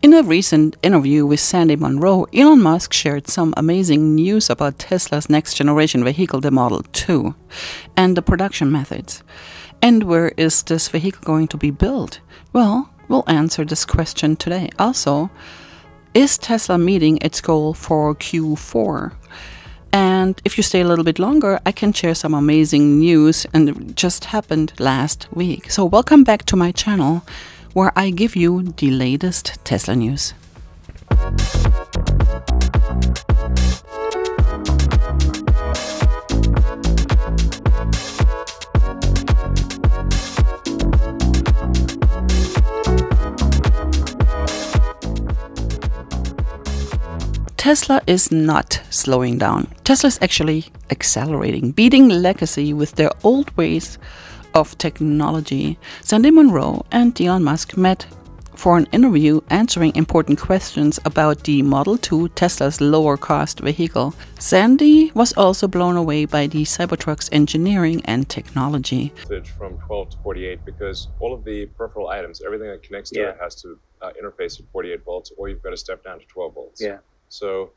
In a recent interview with Sandy Munro, Elon Musk shared some amazing news about Tesla's next-generation vehicle, the Model 2, and the production methods. And where is this vehicle going to be built? Well, we'll answer this question today. Also, is Tesla meeting its goal for Q4? And if you stay a little bit longer, I can share some amazing news, and it just happened last week. So welcome back to my channel, where I give you the latest Tesla news. Tesla is not slowing down. Tesla is actually accelerating, beating legacy with their old ways of technology. Sandy Munro and Elon Musk met for an interview answering important questions about the Model 2, Tesla's lower-cost vehicle. Sandy was also blown away by the Cybertruck's engineering and technology. From 12 to 48, because all of the peripheral items, everything that connects to it has to interface at 48 volts, or you've got to step down to 12 volts. Yeah. So,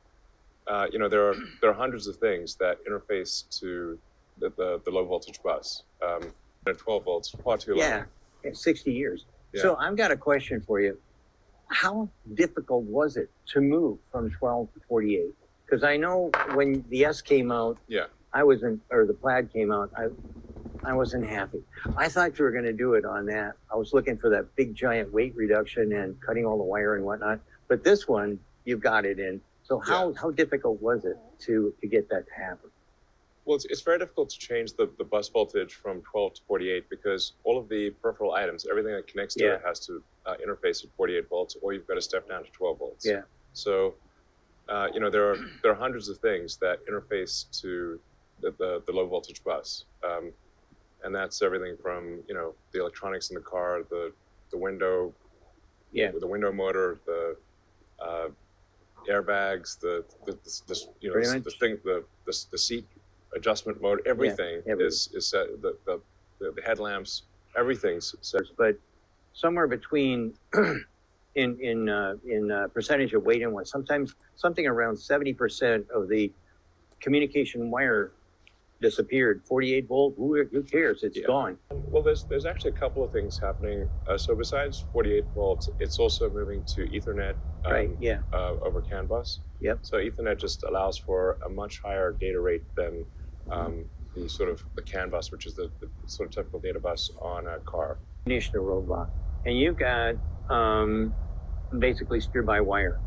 there are hundreds of things that interface to the low voltage bus. 12 volts, far too long. Yeah, 60 years. Yeah. So I've got a question for you. How difficult was it to move from 12 to 48? Because I know when the S came out, or the Plaid came out, I wasn't happy. I thought you were going to do it on that. I was looking for that big giant weight reduction and cutting all the wire and whatnot. But this one, you've got it in. So how difficult was it to get that to happen? Well, it's very difficult to change the bus voltage from 12 to 48 because all of the peripheral items, everything that connects to it has to interface at 48 volts, or you've got to step down to 12 volts. Yeah. So, there are hundreds of things that interface to the low voltage bus, and that's everything from the electronics in the car, the window, the window motor, the airbags, the seat adjustment mode, everything is set. The headlamps, everything's set. But somewhere between in percentage of weight and what, sometimes something around 70% of the communication wire disappeared. 48 volt, who cares? It's gone. Well, there's actually a couple of things happening. So besides 48 volts, it's also moving to Ethernet over CAN bus. Yep. So Ethernet just allows for a much higher data rate than the CAN bus, which is the sort of typical data bus on a car. Conditioner robot, and you've got basically steer-by-wire.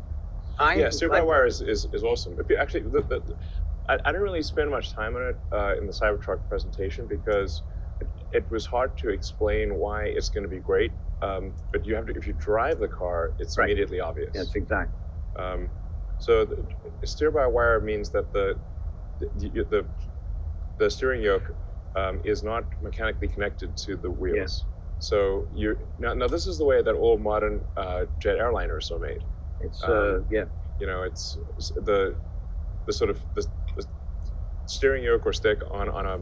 Steer-by-wire is awesome. If you actually, I didn't really spend much time on it in the Cybertruck presentation because it was hard to explain why it's going to be great. But you have to, if you drive the car, it's immediately obvious. Yes, exactly. So the steer-by-wire means that the steering yoke is not mechanically connected to the wheels. Yeah. So now this is the way that all modern jet airliners are made. It's it's the steering yoke or stick on a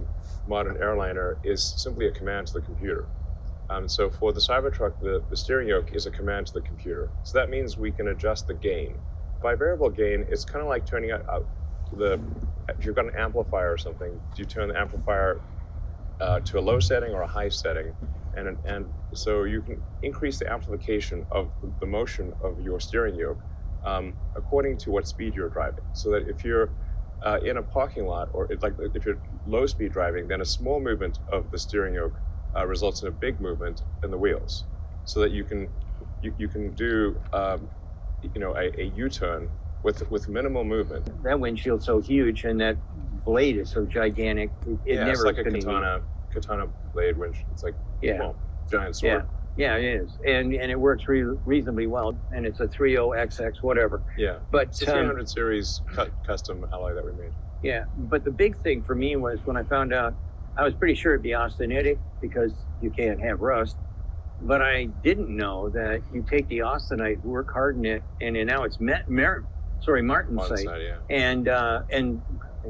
modern airliner is simply a command to the computer. So for the Cybertruck, the steering yoke is a command to the computer. So that means we can adjust the gain. By variable gain, it's kind of like turning out if you've got an amplifier or something, do you turn the amplifier to a low setting or a high setting? And so you can increase the amplification of the motion of your steering yoke according to what speed you're driving. So that if you're in a parking lot, or if you're low speed driving, then a small movement of the steering yoke results in a big movement in the wheels, so that you can do a U-turn with minimal movement. That windshield's so huge, and that blade is so gigantic. It's like a katana blade winch. It's like giant sword. Yeah, it is, and it works reasonably well, and it's a 30XX whatever. Yeah, but it's a 300 series custom alloy that we made. Yeah, but the big thing for me was when I found out, I was pretty sure it'd be austenitic because you can't have rust, but I didn't know that you take the austenite, work hard in it, and now it's martensite, and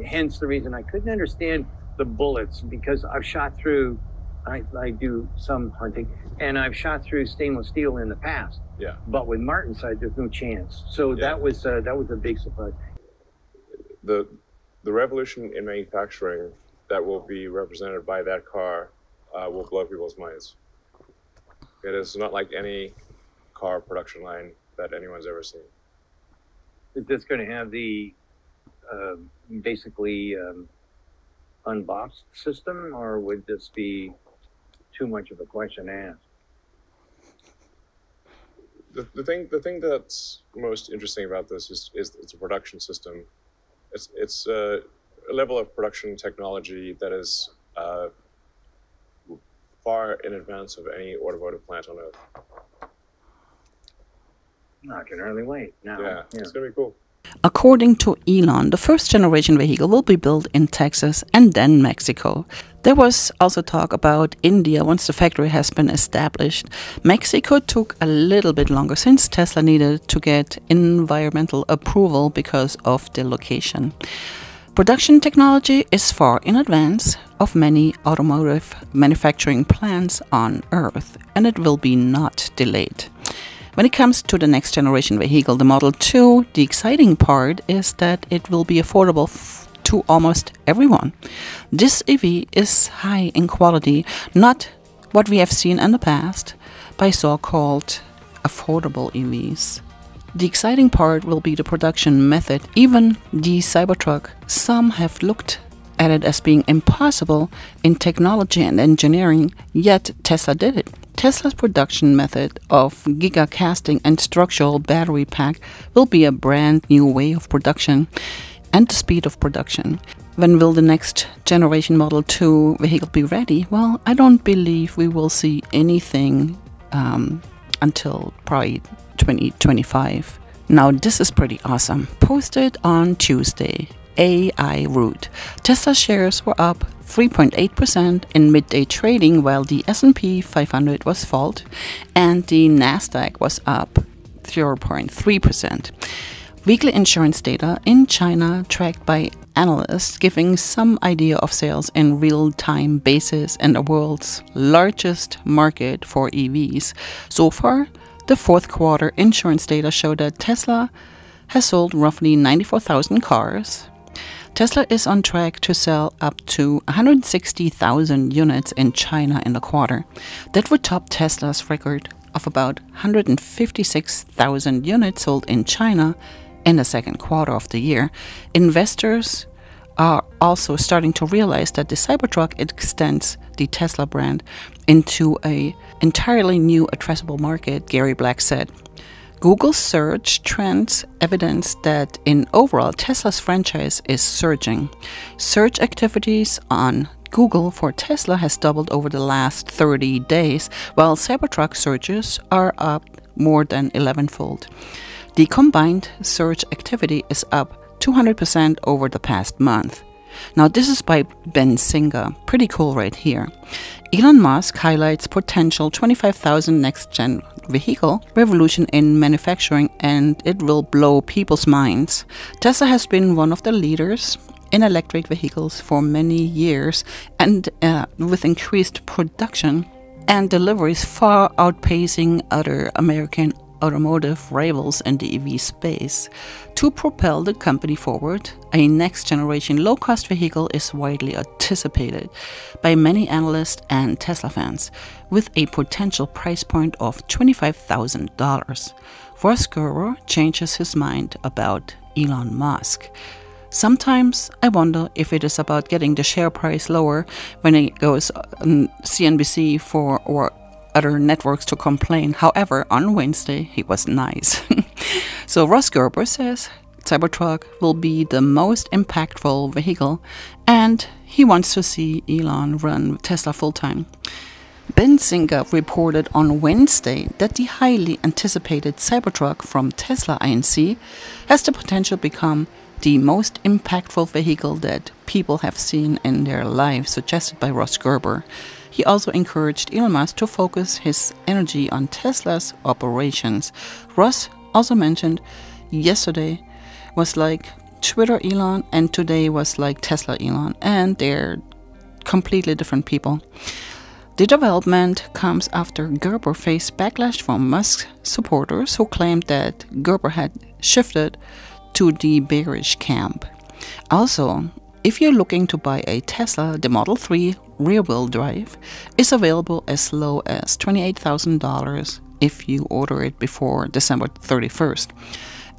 hence the reason I couldn't understand the bullets, because I've shot through I do some hunting, and I've shot through stainless steel in the past. Yeah. But with Martin's, there's no chance. So that was a big surprise. The revolution in manufacturing that will be represented by that car will blow people's minds. It is not like any car production line that anyone's ever seen. Is this going to have the basically unboxed system, or would this be too much of a question to ask? The thing that's most interesting about this is it's a production system. It's a level of production technology that is far in advance of any automotive plant on Earth. I can hardly wait now. Yeah, it's gonna be cool. According to Elon, the first generation vehicle will be built in Texas and then Mexico. There was also talk about India once the factory has been established. Mexico took a little bit longer since Tesla needed to get environmental approval because of the location. Production technology is far in advance of many automotive manufacturing plants on Earth, and it will be not delayed. When it comes to the next generation vehicle, the Model 2, the exciting part is that it will be affordable to almost everyone. This EV is high in quality, not what we have seen in the past by so-called affordable EVs. The exciting part will be the production method. Even the Cybertruck, some have looked at it as being impossible in technology and engineering, yet Tesla did it. Tesla's production method of gigacasting and structural battery pack will be a brand new way of production and the speed of production. When will the next generation Model 2 vehicle be ready? Well, I don't believe we will see anything until probably 2025. Now this is pretty awesome. Posted on Tuesday. AI route. Tesla shares were up 3.8% in midday trading, while the S&P 500 was flat and the Nasdaq was up 0.3%. Weekly insurance data in China tracked by Analysts, giving some idea of sales in real-time basis in the world's largest market for EVs. So far, the fourth quarter insurance data show that Tesla has sold roughly 94,000 cars. Tesla is on track to sell up to 160,000 units in China in the quarter. That would top Tesla's record of about 156,000 units sold in China in the second quarter of the year. Investors are also starting to realize that the Cybertruck extends the Tesla brand into an entirely new addressable market, Gary Black said. Google search trends evidence that in overall Tesla's franchise is surging. Search activities on Google for Tesla has doubled over the last 30 days, while Cybertruck searches are up more than 11-fold. The combined search activity is up 200% over the past month. Now this is by Benzinga. Pretty cool right here. Elon Musk highlights potential 25,000 next-gen vehicle revolution in manufacturing, and it will blow people's minds. Tesla has been one of the leaders in electric vehicles for many years, and with increased production and deliveries far outpacing other American automotive rivals in the EV space. To propel the company forward, a next-generation low-cost vehicle is widely anticipated by many analysts and Tesla fans, with a potential price point of $25,000. Ross Gerber changes his mind about Elon Musk. Sometimes I wonder if it is about getting the share price lower when it goes on CNBC or other networks to complain. However, on Wednesday, he was nice. So Ross Gerber says Cybertruck will be the most impactful vehicle, and he wants to see Elon run Tesla full-time. Benzinga reported on Wednesday that the highly anticipated Cybertruck from Tesla Inc. has the potential to become the most impactful vehicle that people have seen in their lives, suggested by Ross Gerber. He also encouraged Elon Musk to focus his energy on Tesla's operations. Ross also mentioned yesterday was like Twitter Elon and today was like Tesla Elon, and they're completely different people. The development comes after Gerber faced backlash from Musk supporters who claimed that Gerber had shifted to the bearish camp. Also, if you're looking to buy a Tesla, the Model 3 rear-wheel drive is available as low as $28,000 if you order it before December 31st,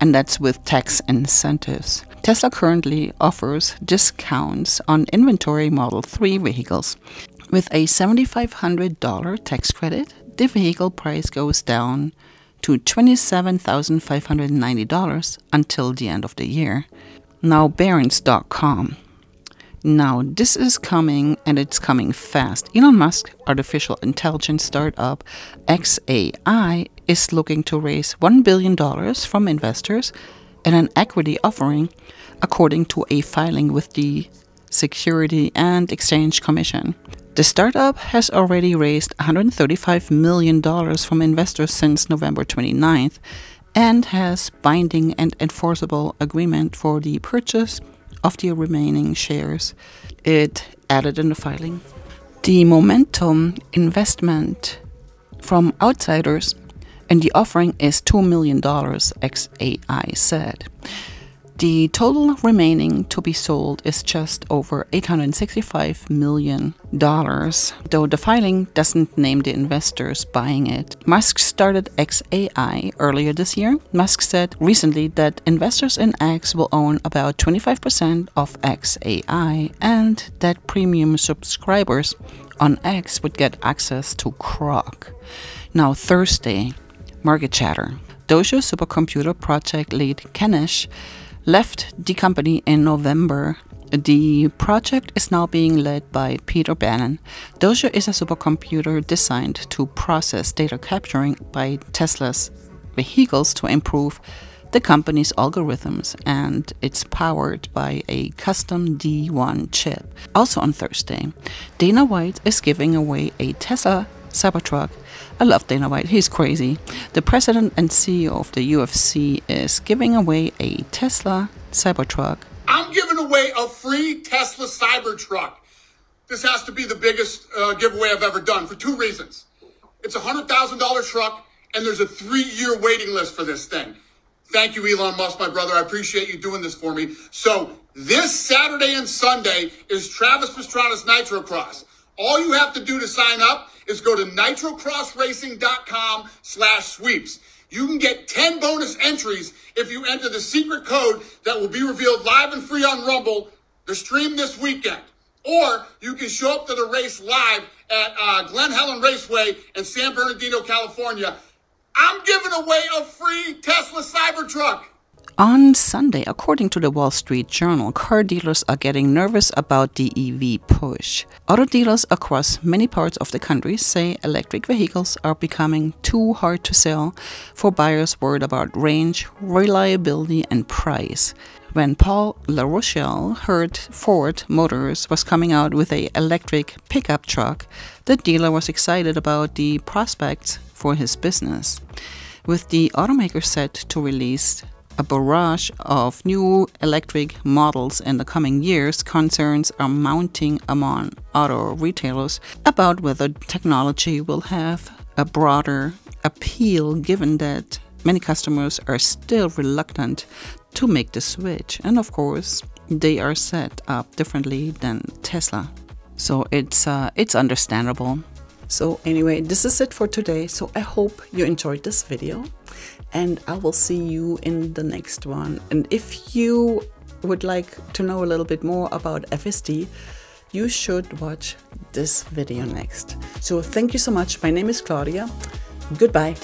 and that's with tax incentives. Tesla currently offers discounts on inventory Model 3 vehicles. With a $7,500 tax credit, the vehicle price goes down to $27,590 until the end of the year. Now, Barron's.com. Now, this is coming, and it's coming fast. Elon Musk artificial intelligence startup xAI is looking to raise $1 billion from investors in an equity offering, according to a filing with the Security and Exchange Commission. The startup has already raised $135 million from investors since November 29th and has binding and enforceable agreement for the purchase of the remaining shares. It added in the filing. The momentum investment from outsiders and the offering is $2 million, xAI said. The total remaining to be sold is just over $865 million, though the filing doesn't name the investors buying it. Musk started xAI earlier this year. Musk said recently that investors in X will own about 25% of xAI and that premium subscribers on X would get access to Grok. Now, Thursday, market chatter. Dojo supercomputer project lead Kanish left the company in November. The project is now being led by Peter Bannon. Dojo is a supercomputer designed to process data capturing by Tesla's vehicles to improve the company's algorithms, and it's powered by a custom D1 chip. Also on Thursday, Dana White is giving away a Tesla Cybertruck. I love Dana White, he's crazy. The president and CEO of the UFC is giving away a Tesla Cybertruck. I'm giving away a free Tesla Cybertruck. This has to be the biggest giveaway I've ever done for two reasons. It's a $100,000 truck and there's a 3-year waiting list for this thing. Thank you, Elon Musk, my brother. I appreciate you doing this for me. So this Saturday and Sunday is Travis Pastrana's Nitrocross. All you have to do to sign up is go to nitrocrossracing.com/sweeps. You can get 10 bonus entries if you enter the secret code that will be revealed live and free on Rumble, the stream this weekend. Or you can show up to the race live at Glen Helen Raceway in San Bernardino, California. I'm giving away a free Tesla Cybertruck. On Sunday, according to the Wall Street Journal, car dealers are getting nervous about the EV push. Auto dealers across many parts of the country say electric vehicles are becoming too hard to sell for buyers worried about range, reliability, and price. When Paul LaRochelle heard Ford Motors was coming out with an electric pickup truck, the dealer was excited about the prospects for his business. With the automaker set to release a barrage of new electric models in the coming years, concerns are mounting among auto retailers about whether technology will have a broader appeal, given that many customers are still reluctant to make the switch. And of course, they are set up differently than Tesla. So it's understandable. So anyway, this is it for today. So I hope you enjoyed this video, and I will see you in the next one. And if you would like to know a little bit more about FSD, you should watch this video next. So thank you so much. My name is Claudia. Goodbye.